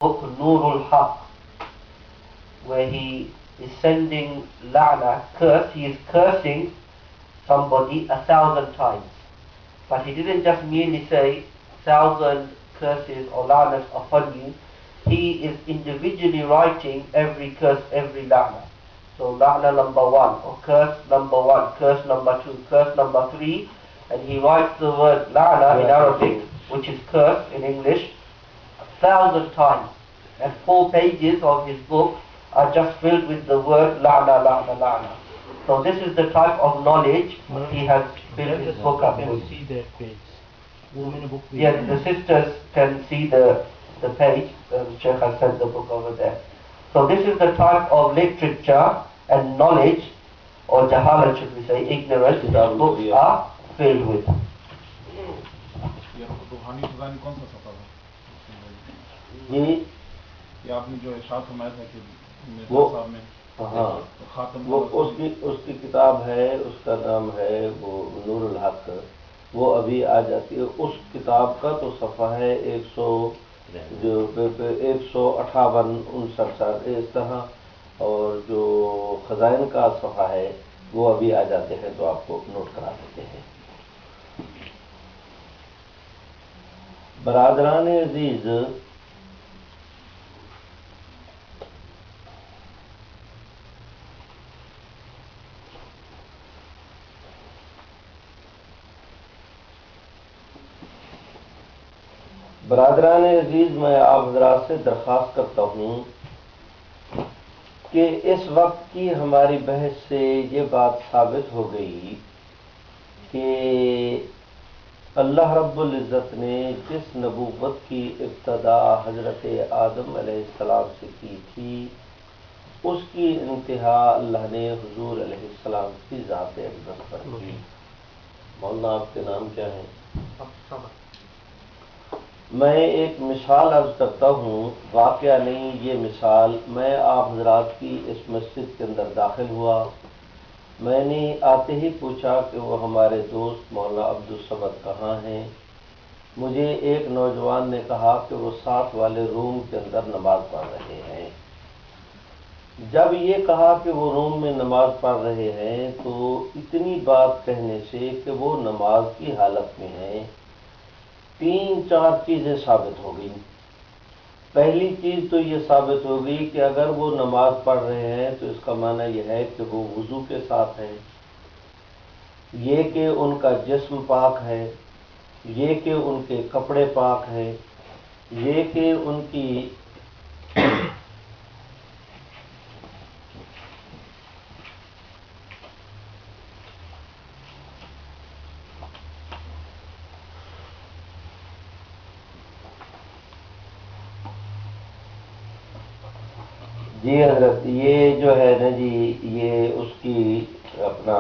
book Nurul Haq, where he is sending la'na, curse. He is cursing somebody 1,000 times. But he didn't just merely say 1,000 curses or la'nas upon you. He is individually writing every curse, every la'na. So la'na number 1, or curse number 1, curse number 2, curse number 3, and he writes the word la'na in Arabic, which is curse in English, 1,000 times. And 4 pages of his book are just filled with the word la'na, la'na, la'na. So this is the type of knowledge he has built his book up with. See that page. Yeah, the sisters can see the page. Sheikh has sent the book over there. So this is the type of literature and knowledge, or jahalat should we say, ignorance, that books are filled with. یہ آپ نے جو ارشاد فرمایا تھا کہ وہ صاحب میں وہ اس کی کتاب ہے، اس کا نام ہے وہ نور الحق. وہ ابھی آ جاتی ہے. اس کتاب کا تو صفحہ ہے 158 اس طرح، اور جو خزائن کا صفحہ ہے وہ ابھی آ جاتے ہیں تو آپ کو نوٹ کرا دیتے ہیں. برادران عزیز، برادران عزیز، میں آپ حضرات سے درخواست کرتا ہوں کہ اس وقت کی ہماری بحث سے یہ بات ثابت ہو گئی کہ اللہ رب العزت نے جس نبوت کی ابتدا حضرت آدم علیہ السلام سے کی تھی، اس کی انتہا اللہ نے حضور علیہ السلام کی ذات اقدس پر کی. مولانا آپ کے نام کیا ہے؟ میں ایک مثال عرض کرتا ہوں، واقعہ نہیں، یہ مثال. میں آپ حضرات کی اس مسجد کے اندر داخل ہوا. میں نے آتے ہی پوچھا کہ وہ ہمارے دوست مولانا عبدالصمد کہاں ہیں. مجھے ایک نوجوان نے کہا کہ وہ ساتھ والے روم کے اندر نماز پڑھ رہے ہیں. جب یہ کہا کہ وہ روم میں نماز پڑھ رہے ہیں تو اتنی بات کہنے سے کہ وہ نماز کی حالت میں ہیں، 3-4 چیزیں ثابت ہو گئیں. پہلی چیز تو یہ ثابت ہو گئی کہ اگر وہ نماز پڑھ رہے ہیں تو اس کا معنی یہ ہے کہ وہ وضو کے ساتھ ہیں، یہ کہ ان کا جسم پاک ہے، یہ کہ ان کے کپڑے پاک ہیں، یہ کہ ان کی جی حضرت، یہ جو ہے نا جی، یہ اس کی اپنا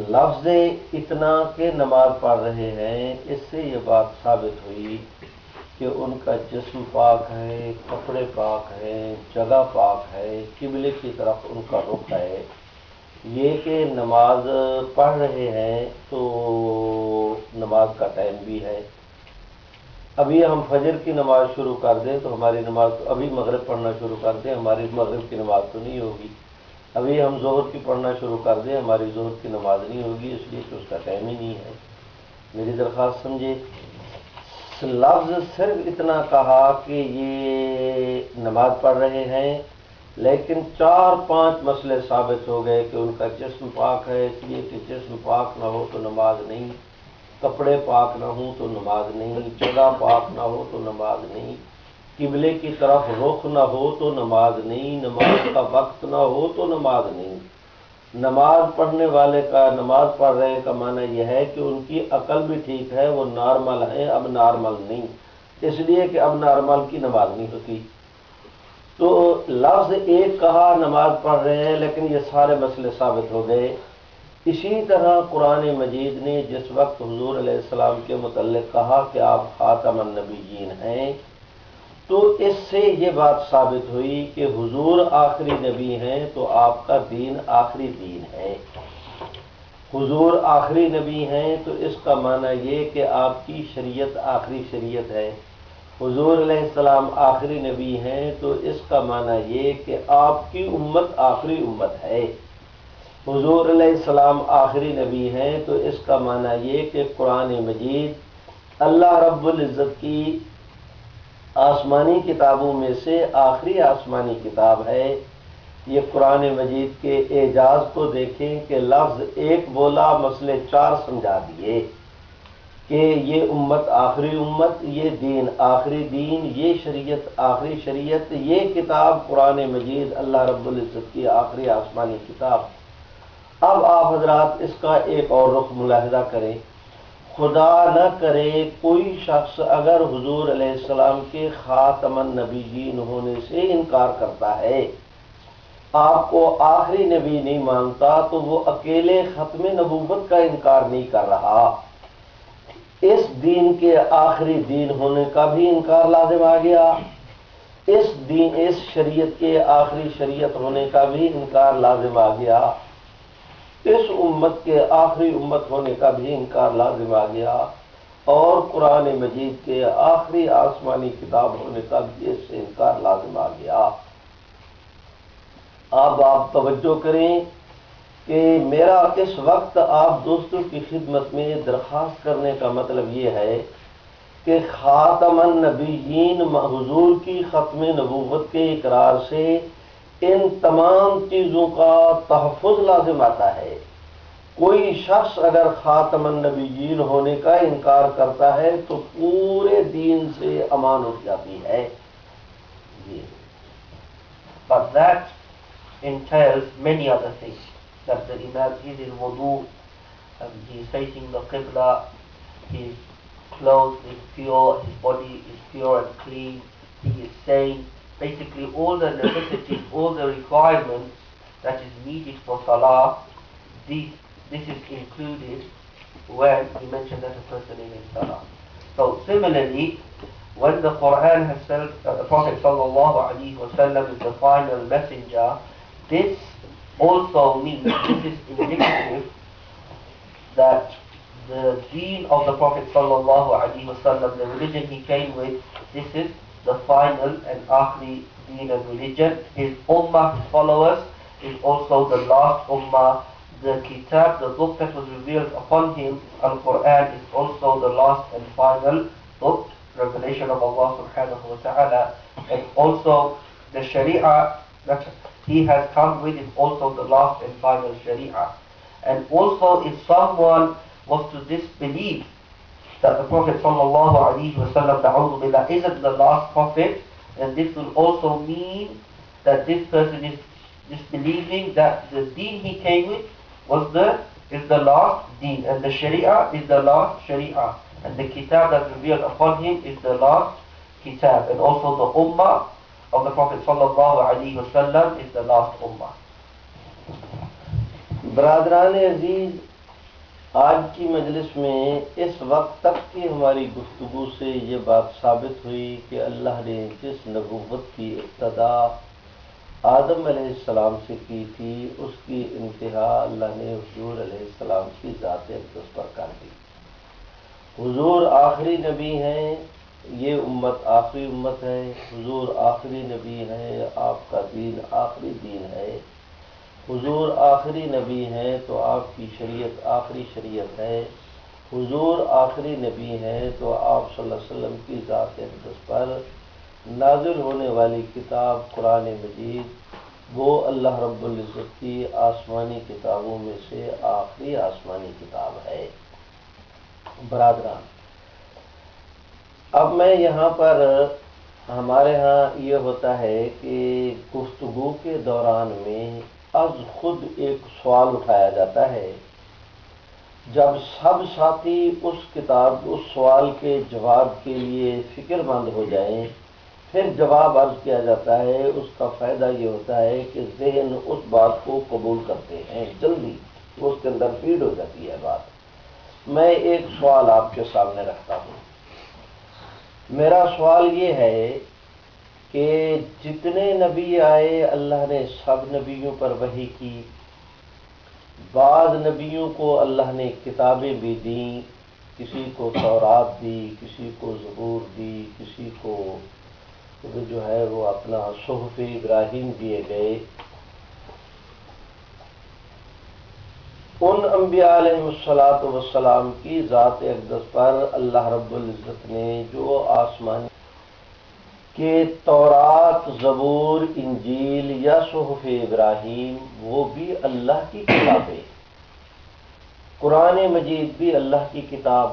لفظ اتنا کہ نماز پڑھ رہے ہیں، اس سے یہ بات ثابت ہوئی کہ ان کا جسم پاک ہے، کپڑے پاک ہیں، جگہ پاک ہے، قبلے کی طرف ان کا رخ ہے. یہ کہ نماز پڑھ رہے ہیں تو نماز کا ٹائم بھی ہے. ابھی ہم فجر کی نماز شروع کر دیں تو ہماری نماز، ابھی مغرب پڑھنا شروع کر دیں ہماری مغرب کی نماز تو نہیں ہوگی. ابھی ہم ظہر کی پڑھنا شروع کر دیں ہماری ظہر کی نماز نہیں ہوگی، اس لیے کہ اس کا ٹائم ہی نہیں ہے. میری درخواست سمجھے. لفظ صرف اتنا کہا کہ یہ نماز پڑھ رہے ہیں، لیکن 4-5 مسئلے ثابت ہو گئے کہ ان کا جسم پاک ہے، اس لیے کہ جسم پاک نہ ہو تو نماز نہیں، کپڑے پاک نہ ہوں تو نماز نہیں، جگہ پاک نہ ہو تو نماز نہیں، قبلے کی طرف رخ نہ ہو تو نماز نہیں، نماز کا وقت نہ ہو تو نماز نہیں. نماز پڑھنے والے کا، نماز پڑھ رہے کا معنی یہ ہے کہ ان کی عقل بھی ٹھیک ہے، وہ نارمل ہیں، اب نارمل نہیں، اس لیے کہ اب نارمل کی نماز نہیں ہوتی. تو لفظ ایک کہا نماز پڑھ رہے ہیں، لیکن یہ سارے مسئلے ثابت ہو گئے. اسی طرح قرآن مجید نے جس وقت حضور علیہ السلام کے متعلق کہا کہ آپ خاتم النبیین ہیں، تو اس سے یہ بات ثابت ہوئی کہ حضور آخری نبی ہیں تو آپ کا دین آخری دین ہے. حضور آخری نبی ہیں تو اس کا معنی یہ کہ آپ کی شریعت آخری شریعت ہے. حضور علیہ السلام آخری نبی ہیں تو اس کا معنی یہ کہ آپ کی امت آخری امت ہے. حضور علیہ السلام آخری نبی ہیں تو اس کا معنی یہ کہ قرآن مجید اللہ رب العزت کی آسمانی کتابوں میں سے آخری آسمانی کتاب ہے. یہ قرآن مجید کے اعجاز کو دیکھیں کہ لفظ ایک بولا مسئلے 4 سمجھا دیے کہ یہ امت آخری امت، یہ دین آخری دین، یہ شریعت آخری شریعت، یہ کتاب قرآن مجید اللہ رب العزت کی آخری آسمانی کتاب. اب آپ حضرات اس کا ایک اور رخ ملاحظہ کریں. خدا نہ کرے کوئی شخص اگر حضور علیہ السلام کے خاتم النبیین ہونے سے انکار کرتا ہے، آپ کو آخری نبی نہیں مانتا، تو وہ اکیلے ختم نبوت کا انکار نہیں کر رہا، اس دین کے آخری دین ہونے کا بھی انکار لازم آ گیا، اس شریعت کے آخری شریعت ہونے کا بھی انکار لازم آ گیا، اس امت کے آخری امت ہونے کا بھی انکار لازم آ گیا، اور قرآن مجید کے آخری آسمانی کتاب ہونے کا بھی اس سے انکار لازم آ گیا. اب آپ توجہ کریں کہ میرا اس وقت آپ دوستوں کی خدمت میں درخواست کرنے کا مطلب یہ ہے کہ خاتم النبیین حضور کی ختم نبوت کے اقرار سے ان تمام چیزوں کا تحفظ لازم آتا ہے. کوئی شخص اگر خاتم النبیین ہونے کا انکار کرتا ہے تو پورے دین سے امان اٹھ جاتی ہے. But that entails many other things. That the Imam is in wudu, he is facing the Qibla, his clothes is pure, his body is pure and clean, he is sane. Basically all the necessities, all the requirements that is needed for Salah, this is included when he mentioned that a person is in Salah. So similarly, when the Quran has said that the Prophet ﷺ is the final messenger, this also means, this is indicative that the deen of the Prophet ﷺ, the religion he came with, this is the final and akhri deen and religion. His ummah, his followers, is also the last ummah. The kitab, the book that was revealed upon him, Al-Quran, is also the last and final book, revelation of Allah subhanahu wa ta'ala. And also the sharia that he has come with is also the last and final sharia. And also if someone was to disbelieve that the Prophet sallallahu alaihi wasallam, na'udhu billah, isn't the last prophet, then this will also mean that this person is disbelieving that the deen he came with is the last deen, and the sharia is the last sharia, and the kitab that revealed upon him is the last kitab, and also the ummah of the Prophet sallallahu alaihi wasallam is the last ummah. برادران عزیز، آج کی مجلس میں اس وقت تک کی ہماری گفتگو سے یہ بات ثابت ہوئی کہ اللہ نے جس نبوت کی ابتدا آدم علیہ السلام سے کی تھی، اس کی انتہا اللہ نے حضور علیہ السلام کی ذات اقدس پر کر دی. حضور آخری نبی ہیں، یہ امت آخری امت ہے. حضور آخری نبی ہیں، آپ کا دین آخری دین ہے. حضور آخری نبی ہیں تو آپ کی شریعت آخری شریعت ہے. حضور آخری نبی ہیں تو آپ صلی اللہ علیہ وسلم کی ذات اقدس پر نازل ہونے والی کتاب قرآن مجید وہ اللہ رب العزت کی آسمانی کتابوں میں سے آخری آسمانی کتاب ہے. برادران، اب میں یہاں پر ہمارے ہاں یہ ہوتا ہے کہ گفتگو کے دوران میں از خود ایک سوال اٹھایا جاتا ہے. جب سب ساتھی اس سوال کے جواب کے لیے فکر مند ہو جائیں، پھر جواب عرض کیا جاتا ہے. اس کا فائدہ یہ ہوتا ہے کہ ذہن اس بات کو قبول کرتے ہیں، جلدی اس کے اندر فیڈ ہو جاتی ہے بات. میں ایک سوال آپ کے سامنے رکھتا ہوں. میرا سوال یہ ہے کہ جتنے نبی آئے اللہ نے سب نبیوں پر وحی کی، بعض نبیوں کو اللہ نے کتابیں بھی دیں، کسی کو تورات دی، کسی کو زبور دی، کسی کو جو ہے وہ اپنا صحف ابراہیم دیے گئے۔ ان انبیاء علیہ الصلوۃ والسلام کی ذات اقدس پر اللہ رب العزت نے جو آسمانی کہ تورات، زبور، انجیل یا صحف ابراہیم وہ بھی اللہ کی کتابیں، قرآن مجید بھی اللہ کی کتاب،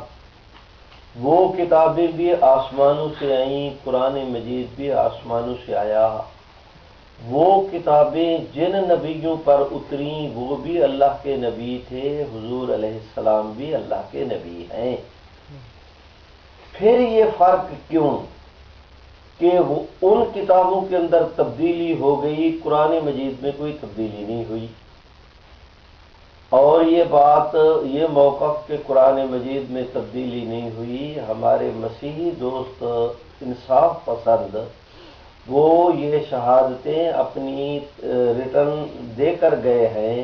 وہ کتابیں بھی آسمانوں سے آئیں، قرآن مجید بھی آسمانوں سے آیا، وہ کتابیں جن نبیوں پر اتریں وہ بھی اللہ کے نبی تھے، حضور علیہ السلام بھی اللہ کے نبی ہیں۔ پھر یہ فرق کیوں کہ ان کتابوں کے اندر تبدیلی ہو گئی، قرآن مجید میں کوئی تبدیلی نہیں ہوئی؟ اور یہ بات، یہ موقف کہ قرآن مجید میں تبدیلی نہیں ہوئی، ہمارے مسیحی دوست انصاف پسند وہ یہ شہادتیں اپنی ریٹرن دے کر گئے ہیں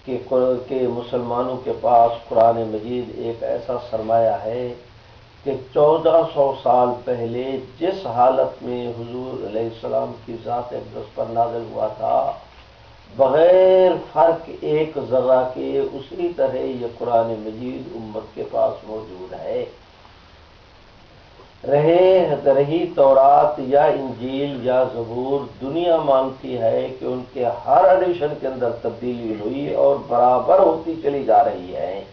کہ مسلمانوں کے پاس قرآن مجید ایک ایسا سرمایہ ہے کہ 1400 سال پہلے جس حالت میں حضور علیہ السلام کی ذات اقدس پر نازل ہوا تھا، بغیر فرق ایک ذرہ کے اسی طرح یہ قرآن مجید امت کے پاس موجود ہے۔ رہی تورات یا انجیل یا زبور، دنیا مانتی ہے کہ ان کے ہر ایڈیشن کے اندر تبدیلی ہوئی اور برابر ہوتی چلی جا رہی ہے۔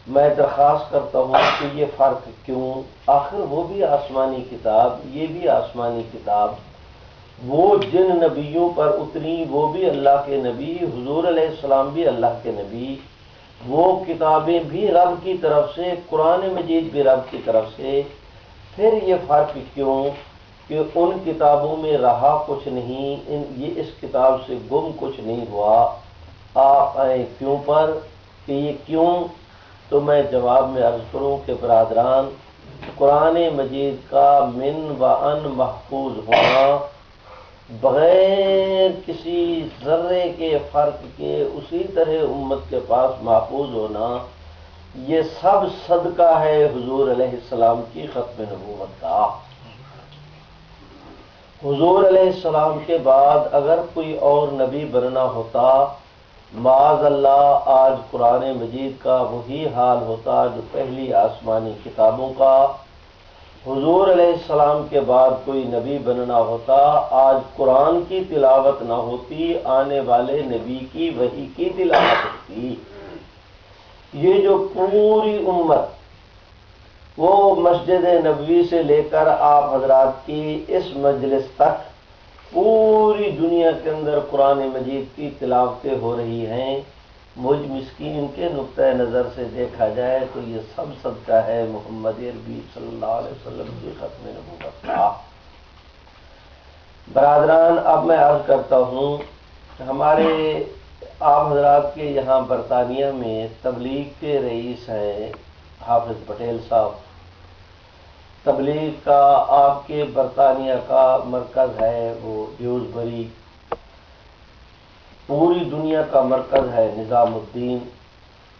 میں درخواست کرتا ہوں کہ یہ فرق کیوں؟ آخر وہ بھی آسمانی کتاب، یہ بھی آسمانی کتاب، وہ جن نبیوں پر اتری وہ بھی اللہ کے نبی، حضور علیہ السلام بھی اللہ کے نبی، وہ کتابیں بھی رب کی طرف سے، قرآن مجید بھی رب کی طرف سے۔ پھر یہ فرق کیوں کہ ان کتابوں میں رہا کچھ نہیں، یہ اس کتاب سے گم کچھ نہیں ہوا؟ آپ آئے کیوں پر کہ یہ کیوں؟ تو میں جواب میں عرض کروں کہ برادران، قرآن مجید کا من و ان محفوظ ہونا، بغیر کسی ذرے کے فرق کے اسی طرح امت کے پاس محفوظ ہونا، یہ سب صدقہ ہے حضور علیہ السلام کی ختم نبوت کا۔ حضور علیہ السلام کے بعد اگر کوئی اور نبی بننا ہوتا، معاذ اللہ آج قرآن مجید کا وہی حال ہوتا جو پہلی آسمانی کتابوں کا۔ حضور علیہ السلام کے بعد کوئی نبی بننا ہوتا، آج قرآن کی تلاوت نہ ہوتی، آنے والے نبی کی وحی کی تلاوت ہوتی۔ یہ جو پوری امت، وہ مسجد نبوی سے لے کر آپ حضرات کی اس مجلس تک پوری دنیا کے اندر قرآن مجید کی تلاوتیں ہو رہی ہیں، مجھ مسکین کے نقطۂ نظر سے دیکھا جائے تو یہ سب صدقہ ہے محمد عربی صلی اللہ علیہ وسلم کی ختم نبوت کا۔ برادران، اب میں عرض کرتا ہوں، ہمارے آپ حضرات کے یہاں برطانیہ میں تبلیغ کے رئیس ہیں حافظ پٹیل صاحب۔ تبلیغ کا آپ کے برطانیہ کا مرکز ہے وہ ڈیوزبری، پوری دنیا کا مرکز ہے نظام الدین۔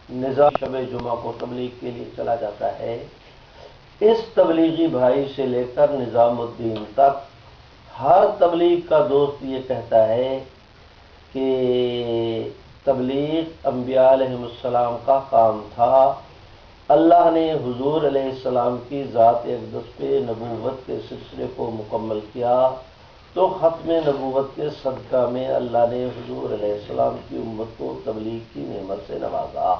نظام شب جمعہ کو تبلیغ کے لیے چلا جاتا ہے۔ اس تبلیغی بھائی سے لے کر نظام الدین تک ہر تبلیغ کا دوست یہ کہتا ہے کہ تبلیغ انبیاء علیہ السلام کا کام تھا، اللہ نے حضور علیہ السلام کی ذات اقدس پہ نبوت کے سلسلے کو مکمل کیا تو ختم نبوت کے صدقہ میں اللہ نے حضور علیہ السلام کی امت کو تبلیغ کی نعمت سے نوازا۔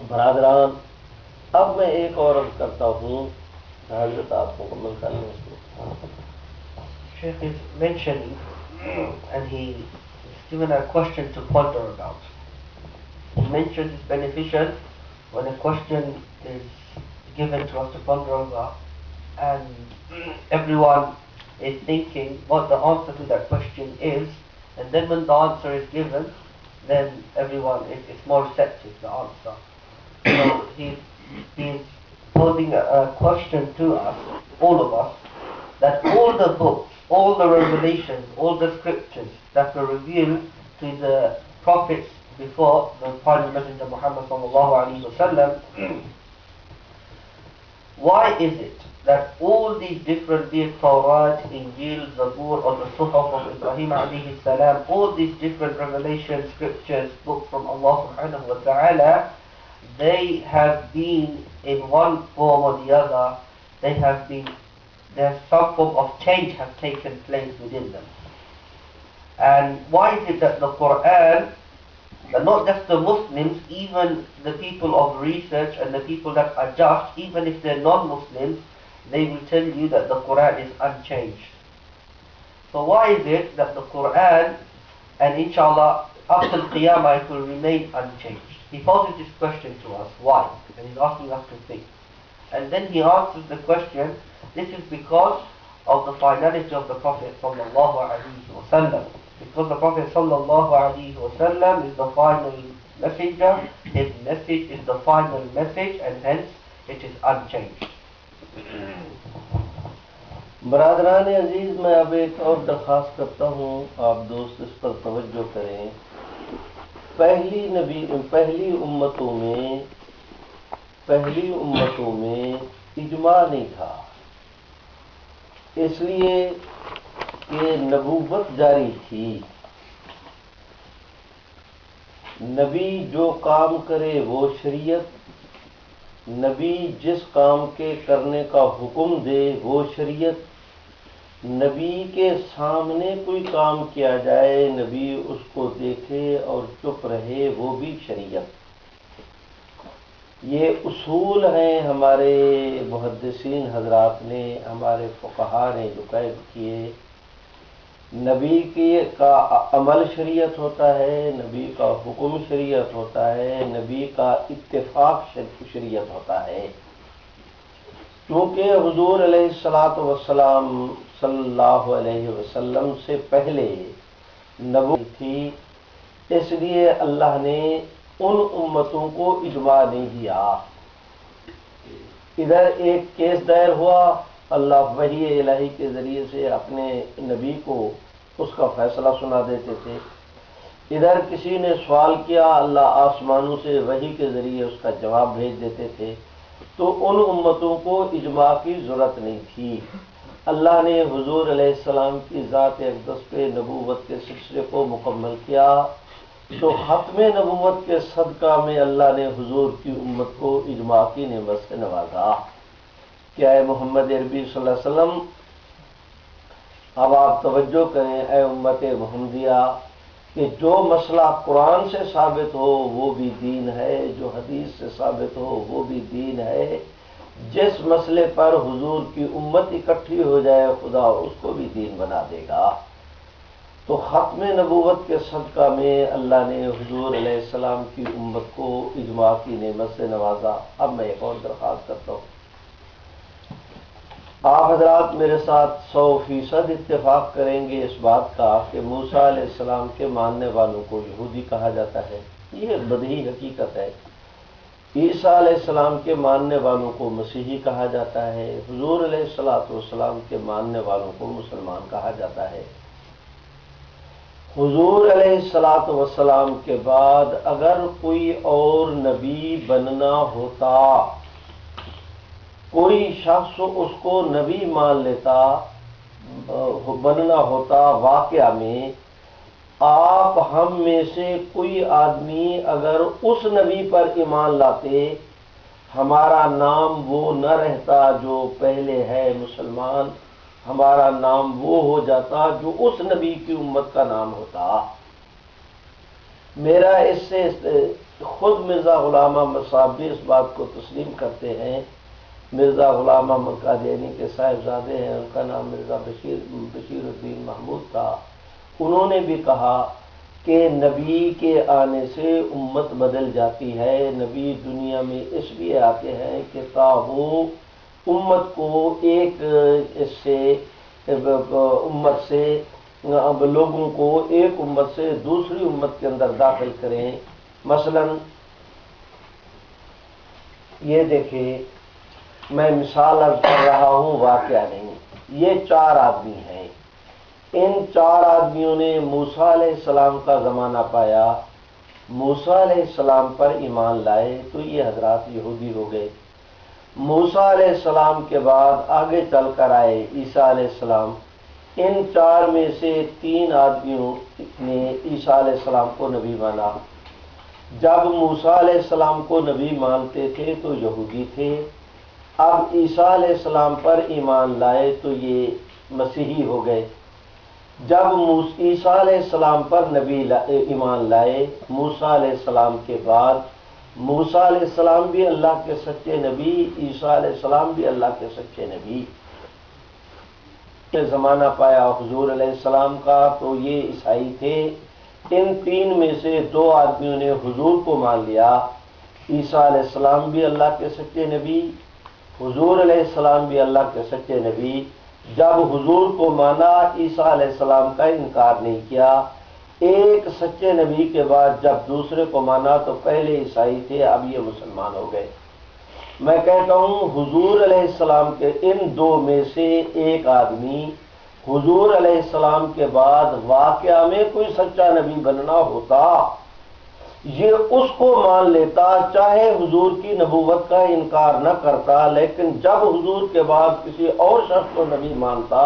برادران، اب میں ایک اور عرض کرتا ہوں، حضرت آپ مکمل کر لیں اس کو۔ Sheikh is mentioning, and he is given a question to ponder about. He mentioned it's beneficial when a question is given to us to ponder over, and everyone is thinking what the answer to that question is, and then when the answer is given, then everyone is more receptive to the answer. So he's posing a question to us, all of us, that all the books, all the revelations, all the scriptures that were revealed to the prophets before the final messenger Muhammad sallallahu alaihi wasallam, why is it that all these different, be it Tawrat, Injil, Zabur, or the Suhuf of Ibrahim alayhi salam, all these different revelations, scriptures, books from Allah subhanahu wa ta'ala, they have been in one form or the other, there's some form of change has taken place within them. And why is it that the Quran, and not just the Muslims, even the people of research and the people that are just, even if they're non-Muslims, they will tell you that the Quran is unchanged. So why is it that the Quran, and inshallah, up till Qiyamah, it will remain unchanged? He poses this question to us, why? And he's asking us to think. And then he answers the question, this is because of the finality of the Prophet sallallahu alaihi wasallam. Because the Prophet sallallahu alaihi wasallam is the final messenger, his message is the final message, and hence it is unchanged. برادران عزیز، میں اب ایک اور درخواست کرتا ہوں، آپ دوست اس پر توجہ کریں۔ پہلی امتوں میں اجماع نہیں تھا، اس لیے کہ نبوت جاری تھی۔ نبی جو کام کرے وہ شریعت، نبی جس کام کے کرنے کا حکم دے وہ شریعت، نبی کے سامنے کوئی کام کیا جائے، نبی اس کو دیکھے اور چپ رہے، وہ بھی شریعت۔ یہ اصول ہیں ہمارے محدثین حضرات نے، ہمارے فقہا نے جو قید کیے۔ نبی کا عمل شریعت ہوتا ہے، نبی کا حکم شریعت ہوتا ہے، نبی کا اتفاق شریعت ہوتا ہے۔ کیونکہ حضور علیہ الصلوۃ والسلام صلی اللہ علیہ وسلم سے پہلے نبوت تھی، اس لیے اللہ نے ان امتوں کو اجماع نہیں دیا۔ ادھر ایک کیس دائر ہوا، اللہ وحی الہی کے ذریعے سے اپنے نبی کو اس کا فیصلہ سنا دیتے تھے۔ ادھر کسی نے سوال کیا، اللہ آسمانوں سے وحی کے ذریعے اس کا جواب بھیج دیتے تھے۔ تو ان امتوں کو اجماع کی ضرورت نہیں تھی۔ اللہ نے حضور علیہ السلام کی ذات اقدس پہ نبوت کے سلسلے کو مکمل کیا، تو ختم نبوت کے صدقہ میں اللہ نے حضور کی امت کو اجماع کی نعمت سے نوازا۔ کیا اے محمد عربی صلی اللہ علیہ وسلم، اب آپ توجہ کریں اے امت محمدیہ، کہ جو مسئلہ قرآن سے ثابت ہو وہ بھی دین ہے، جو حدیث سے ثابت ہو وہ بھی دین ہے۔ جس مسئلے پر حضور کی امت اکٹھی ہو جائے خدا اس کو بھی دین بنا دے گا۔ تو ختم نبوت کے صدقہ میں اللہ نے حضور علیہ السلام کی امت کو اجماع کی نعمت سے نوازا۔ اب میں ایک اور درخواست کرتا ہوں، آپ حضرات میرے ساتھ 100% اتفاق کریں گے اس بات کا کہ موسیٰ علیہ السلام کے ماننے والوں کو یہودی کہا جاتا ہے، یہ بدیہی حقیقت ہے۔ عیسیٰ علیہ السلام کے ماننے والوں کو مسیحی کہا جاتا ہے، حضور علیہ السلام کے ماننے والوں کو مسلمان کہا جاتا ہے۔ حضور علیہ السلام کے بعد اگر کوئی اور نبی بننا ہوتا، کوئی شخص اس کو نبی مان لیتا، بننا ہوتا، واقعہ میں آپ ہم میں سے کوئی آدمی اگر اس نبی پر ایمان لاتے، ہمارا نام وہ نہ رہتا جو پہلے ہے مسلمان، ہمارا نام وہ ہو جاتا جو اس نبی کی امت کا نام ہوتا۔ میرا اس سے خود مرزا غلام احمد صاحب بھی اس بات کو تسلیم کرتے ہیں۔ مرزا غلام احمد قادیانی کے صاحبزادے ہیں، ان کا نام مرزا بشیر الدین محمود تھا۔ انہوں نے بھی کہا کہ نبی کے آنے سے امت بدل جاتی ہے، نبی دنیا میں اس لیے آتے ہیں کہ تا وہ امت کو ایک امت سے اب لوگوں کو ایک امت سے دوسری امت کے اندر داخل کریں۔ مثلا یہ دیکھیں، میں مثال عرض کر رہا ہوں، واقعہ نہیں۔ یہ 4 آدمی ہیں، ان 4 آدمیوں نے موسیٰ علیہ السلام کا زمانہ پایا، موسیٰ علیہ السلام پر ایمان لائے تو یہ حضرات یہودی ہو گئے۔ موسیٰ علیہ السلام کے بعد آگے چل کر آئے عیسیٰ علیہ السلام۔ ان 4 میں سے 3 آدمیوں نے عیسیٰ علیہ السلام کو نبی مانا۔ جب موسیٰ علیہ السلام کو نبی مانتے تھے تو یہودی تھے، اب عیسیٰ علیہ السلام پر ایمان لائے تو یہ مسیحی ہو گئے۔ جب عیسیٰ علیہ السلام پر ایمان لائے موسیٰ علیہ السلام کے بعد، موسیٰ علیہ السلام بھی اللہ کے سچے نبی، عیسیٰ علیہ السلام بھی اللہ کے سچے نبی۔ زمانہ پایا حضور علیہ السلام کا تو یہ عیسائی تھے۔ ان 3 میں سے 2 آدمیوں نے حضور کو مان لیا۔ عیسیٰ علیہ السلام بھی اللہ کے سچے نبی، حضور علیہ السلام بھی اللہ کے سچے نبی۔ جب حضور کو مانا عیسیٰ علیہ السلام کا انکار نہیں کیا۔ ایک سچے نبی کے بعد جب دوسرے کو مانا تو پہلے عیسائی تھے، اب یہ مسلمان ہو گئے۔ میں کہتا ہوں حضور علیہ السلام کے ان 2 میں سے ایک آدمی حضور علیہ السلام کے بعد واقعہ میں کوئی سچا نبی بننا ہوتا، یہ اس کو مان لیتا، چاہے حضور کی نبوت کا انکار نہ کرتا، لیکن جب حضور کے بعد کسی اور شخص کو نبی مانتا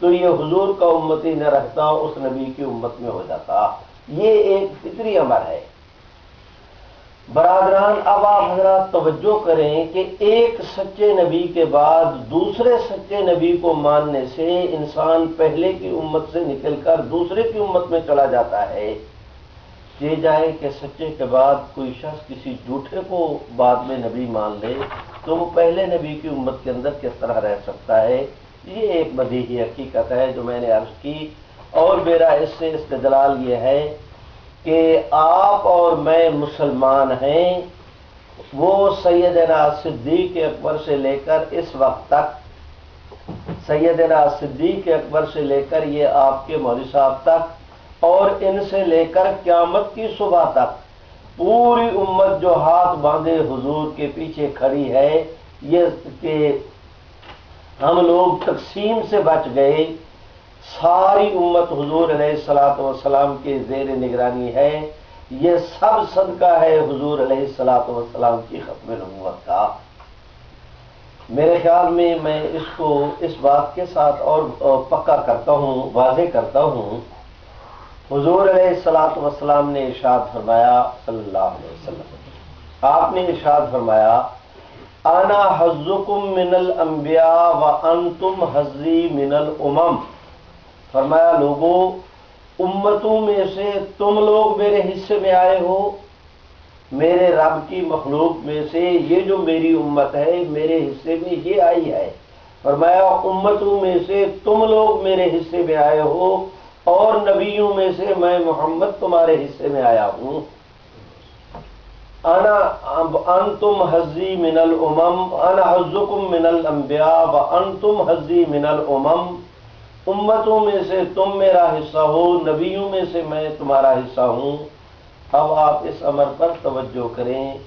تو یہ حضور کا امتی نہ رہتا، اس نبی کی امت میں ہو جاتا۔ یہ ایک فطری امر ہے۔ برادران، اب آپ حضرات توجہ کریں کہ ایک سچے نبی کے بعد دوسرے سچے نبی کو ماننے سے انسان پہلے کی امت سے نکل کر دوسرے کی امت میں چلا جاتا ہے۔ یہ جائے کہ سچے کے بعد کوئی شخص کسی جھوٹے کو بعد میں نبی مان لے تو وہ پہلے نبی کی امت کے اندر کس طرح رہ سکتا ہے؟ یہ ایک بدیہی حقیقت ہے جو میں نے عرض کی، اور میرا اس سے استدلال یہ ہے کہ آپ اور میں مسلمان ہیں، وہ سیدنا صدیق اکبر سے لے کر اس وقت تک، سیدنا صدیق اکبر سے لے کر یہ آپ کے مولوی صاحب تک، اور ان سے لے کر قیامت کی صبح تک پوری امت جو ہاتھ باندھے حضور کے پیچھے کھڑی ہے، یہ کہ ہم لوگ تقسیم سے بچ گئے، ساری امت حضور علیہ الصلوۃ والسلام کے زیر نگرانی ہے، یہ سب صدقہ ہے حضور علیہ الصلوۃ والسلام کی ختم نبوت کا۔ میرے خیال میں اس کو اس بات کے ساتھ اور پکا کرتا ہوں، واضح کرتا ہوں، حضور علیہ الصلوۃ والسلام نے ارشاد فرمایا صلی اللہ علیہ وسلم، آپ نے ارشاد فرمایا انا حظکم من الانبیاء وانتم حظی من الامم، فرمایا لوگوں، امتوں میں سے تم لوگ میرے حصے میں آئے ہو، میرے رب کی مخلوق میں سے یہ جو میری امت ہے میرے حصے میں یہ آئی ہے۔ فرمایا امتوں میں سے تم لوگ میرے حصے میں آئے ہو، اور نبیوں میں سے میں محمد تمہارے حصے میں آیا ہوں۔ انتم حظی من الامم، انا حظکم من الانبیاء وانتم حظی من الامم، امتوں میں سے تم میرا حصہ ہو، نبیوں میں سے میں تمہارا حصہ ہوں۔ اب آپ اس امر پر توجہ کریں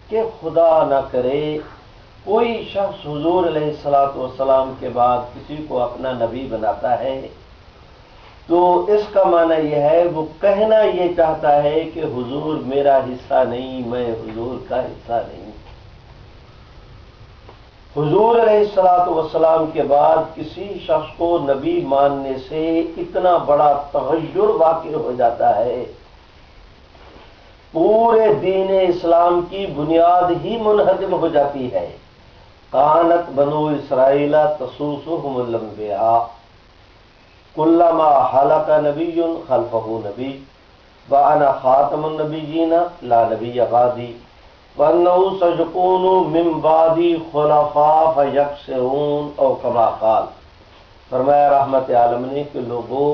کہ خدا نہ کرے کوئی شخص حضور علیہ الصلوۃ والسلام کے بعد کسی کو اپنا نبی بناتا ہے تو اس کا معنی یہ ہے وہ کہنا یہ چاہتا ہے کہ حضور میرا حصہ نہیں، میں حضور کا حصہ نہیں۔ حضور علیہ الصلوۃ والسلام کے بعد کسی شخص کو نبی ماننے سے اتنا بڑا تغیر واقع ہو جاتا ہے، پورے دین اسلام کی بنیاد ہی منہدم ہو جاتی ہے۔ کانت بنو اسرائیل تسوسهم الانبیاء کلما حلق نبی خلفہ نبی وانا خاتم النبیین لا نبی بعدی وَأَنَّهُ سَيَكُونُ مِن بَعْدِي خُلَفَاءَ فَيَكْثِرُونَ او کما قال، فرمایا رحمت عالم نے کہ لوگوں،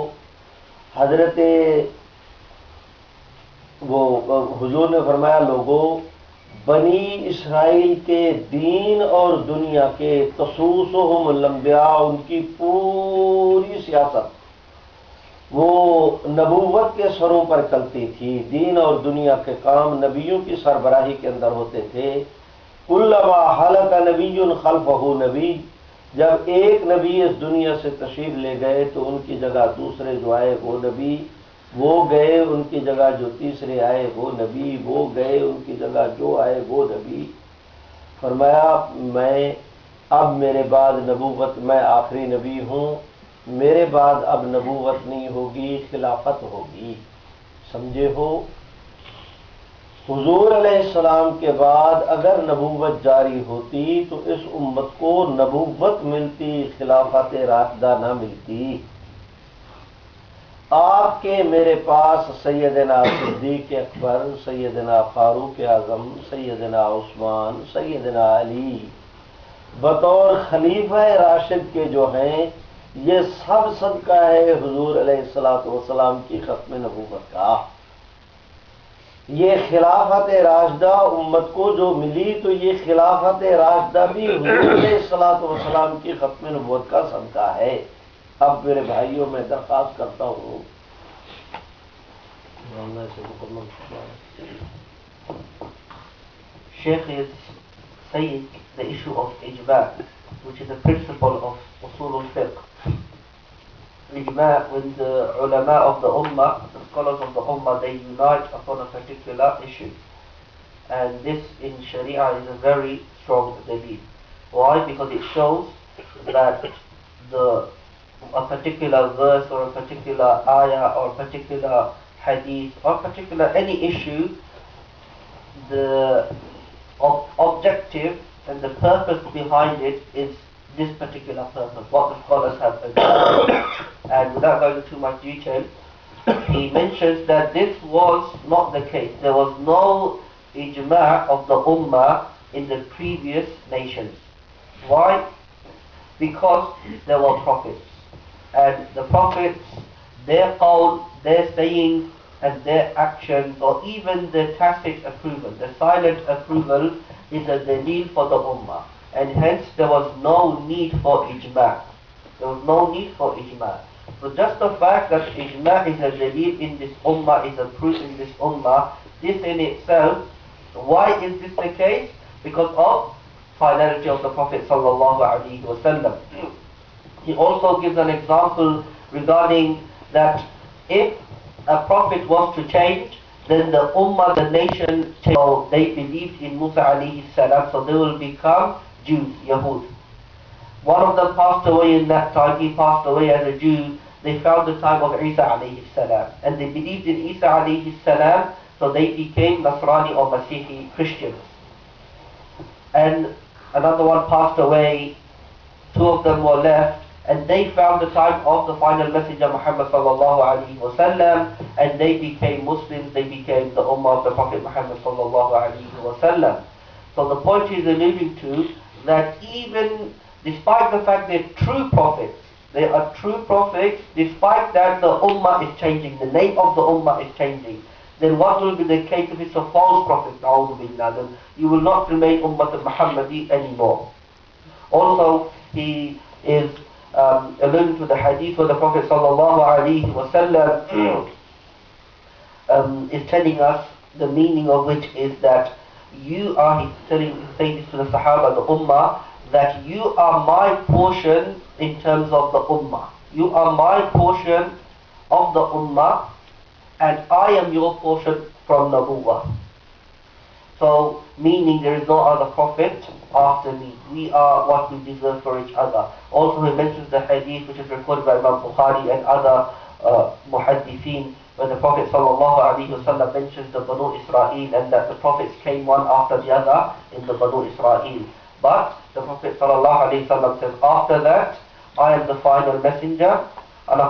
حضرت حضور نے فرمایا لوگوں، بنی اسرائیل کے دین اور دنیا کے تسوسهم الانبیاء، ان کی پوری سیاست وہ نبوت کے سروں پر چلتی تھی، دین اور دنیا کے کام نبیوں کی سربراہی کے اندر ہوتے تھے۔ کلما حلق نبی خلفہ نبی، جب ایک نبی اس دنیا سے تشریف لے گئے تو ان کی جگہ دوسرے جو آئے وہ نبی وہ گئے ان کی جگہ جو تیسرے آئے وہ نبی، وہ گئے ان کی جگہ جو آئے وہ نبی. فرمایا میں اب میرے بعد نبوت، میں آخری نبی ہوں، میرے بعد اب نبوت نہیں ہوگی، خلافت ہوگی. سمجھے ہو؟ حضور علیہ السلام کے بعد اگر نبوت جاری ہوتی تو اس امت کو نبوت ملتی، خلافت راشدہ نہ ملتی. آپ کے میرے پاس سیدنا صدیق اکبر، سیدنا فاروق اعظم، سیدنا عثمان، سیدنا علی بطور خلیفہ راشد کے جو ہیں، یہ سب صدقہ ہے حضور علیہ السلام کی ختم نبوت کا. یہ خلافت راشدہ امت کو جو ملی تو یہ خلافت راشدہ بھی حضور علیہ السلام کی ختم نبوت کا صدقہ ہے. اب میرے بھائیوں میں درخواست کرتا ہوں، Sheikh is saying the issue of ijma', which is a principle of usul al-fiqh. Ijma', when the ulama of the ummah, the scholars of the ummah, they unite upon a particular issue. And this in Sharia is a very strong dalil. Why? Because it shows that a particular verse or a particular ayah or a particular hadith or particular any issue, the objective and the purpose behind it is this particular purpose, what the scholars have agreed. And without going into too much detail, he mentions that this was not the case. There was no ijma' of the ummah in the previous nations. Why? Because there were prophets. And the prophets, their qawl, their sayings, and their actions, or even the tacit approval, the silent approval, is a dalil for the ummah. And hence there was no need for ijma'. There was no need for ijma'. So just the fact that ijma' is a dalil in this ummah, is a proof in this ummah, this in itself, why is this the case? Because of finality of the Prophet sallallahu alaihi wasallam. He also gives an example regarding that if a prophet was to change, then the ummah, the nation, so they believed in Musa alayhi salam, so they will become Jews, Yahud. One of them passed away in that time, he passed away as a Jew. They found the time of Isa alayhi salam, and they believed in Isa alayhi salam, so they became Nasrani or Masihi Christians. And another one passed away, two of them were left, and they found the time of the final messenger Muhammad sallallahu alaihi wasallam, and they became Muslims, they became the ummah of the Prophet Muhammad sallallahu alaihi wasallam. So the point he's alluding to, that even despite the fact they're true prophets, they are true prophets, despite that the ummah is changing, the name of the ummah is changing, then what will be the case if it's a false prophet? Then you will not remain Ummah al-Muhammadi anymore. Also, he is alluding to the hadith where the Prophet sallallahu alaihi wasallam is telling us, the meaning of which is that you are, he's saying this to the Sahaba, the Ummah, that you are my portion in terms of the Ummah. You are my portion of the Ummah, and I am your portion from Nabuwah. So, meaning there is no other prophet after me. We are what we deserve for each other. Also he mentions the hadith which is recorded by Imam Bukhari and other muhaddithin, where the Prophet ﷺ mentions the Banu Israel, and that the prophets came one after the other in the Banu Israel. But the Prophet ﷺ says, after that, I am the final messenger, and